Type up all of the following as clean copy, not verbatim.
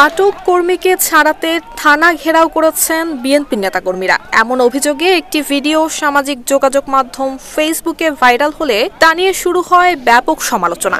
আটক কর্মীকে ছাড়াতে থানা ঘেরাও করেছেন বিএনপি নেতাকর্মীরা। এমন অভিযোগে একটি ভিডিও সামাজিক যোগাযোগ মাধ্যম ফেসবুকে ভাইরাল হলে তা নিয়ে শুরু হয় ব্যাপক সমালোচনা।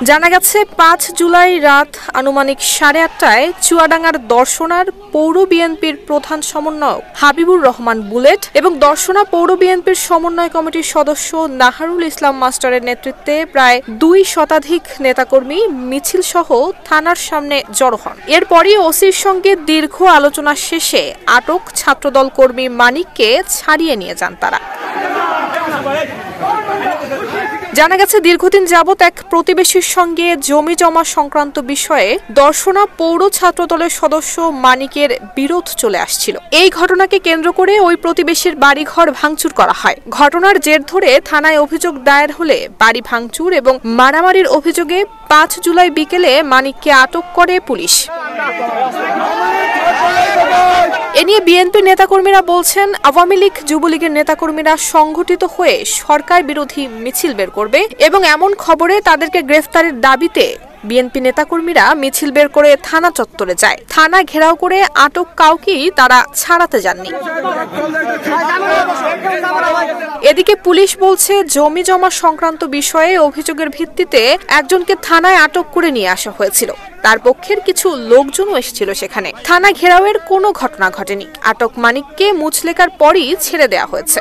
জানা গেছে ৫ জুলাই রাত আনুমানিক ৮:৩০টায় চুয়াডাঙ্গার দর্শনার পৌর বিএনপির প্রধান সমন্বয়ক হাবিবুর রহমান বুলেট এবং দর্শনা পৌর বিএনপির সমন্বয় কমিটির সদস্য নাহারুল ইসলাম মাস্টারের নেতৃত্বে প্রায় ২ শতাধিক নেতাকর্মী মিছিল সহ থানার সামনে জড়ো হন। এরপরই ওসির সঙ্গে দীর্ঘ আলোচনা শেষে আটক ছাত্রদল কর্মী মানিককে ছাড়িয়ে নিয়ে যান তারা। জানা গেছে দীর্ঘদিন যাবৎ এক প্রতিবেশীর সঙ্গে জমি জমা সংক্রান্ত বিষয়ে দর্শনা পৌর ছাত্রদলের সদস্য মানিকের বিরোধ চলে আসছিল। এই ঘটনাকে কেন্দ্র করে ওই প্রতিবেশীর বাড়িঘর ভাঙচুর করা হয়। ঘটনার জের ধরে থানায় অভিযোগ দায়ের হলে বাড়ি ভাঙচুর এবং মারামারির অভিযোগে ৫ জুলাই বিকেলে মানিককে আটক করে পুলিশ। এ নিয়ে বিএনপি নেতাকর্মীরা বলছেন, আওয়ামী লীগ যুবলীগের নেতাকর্মীরা সংগঠিত হয়ে সরকার বিরোধী মিছিল বের করবে এবং এমন খবরে তাদেরকে গ্রেফতারের দাবিতে বিএনপি নেতাকর্মীরা মিছিল বের করে থানা চত্বরে যায়। থানা ঘেরাও করে আটক কাউকেই তারা ছাড়াতে যাননি। এদিকে পুলিশ বলছে, জমি জমা সংক্রান্ত বিষয়ে অভিযোগের ভিত্তিতে একজনকে থানায় আটক করে নিয়ে আসা হয়েছিল। তার পক্ষের কিছু লোকজনও এসেছিল সেখানে। থানা ঘেরাওয়ের কোনো ঘটনা ঘটেনি। আটক মানিককে মুচলেকার পরই ছেড়ে দেওয়া হয়েছে।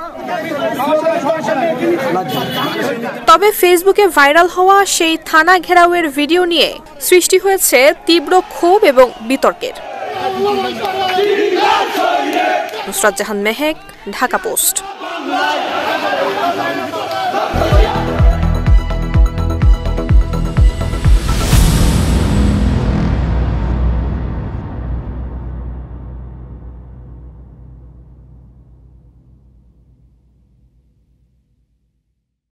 তবে ফেসবুকে ভাইরাল হওয়া সেই থানা ঘেরাওয়ের ভিডিও নিয়ে সৃষ্টি হয়েছে তীব্র ক্ষোভ এবং বিতর্কের। নুসরাত জাহান মেহেক, ঢাকা পোস্ট।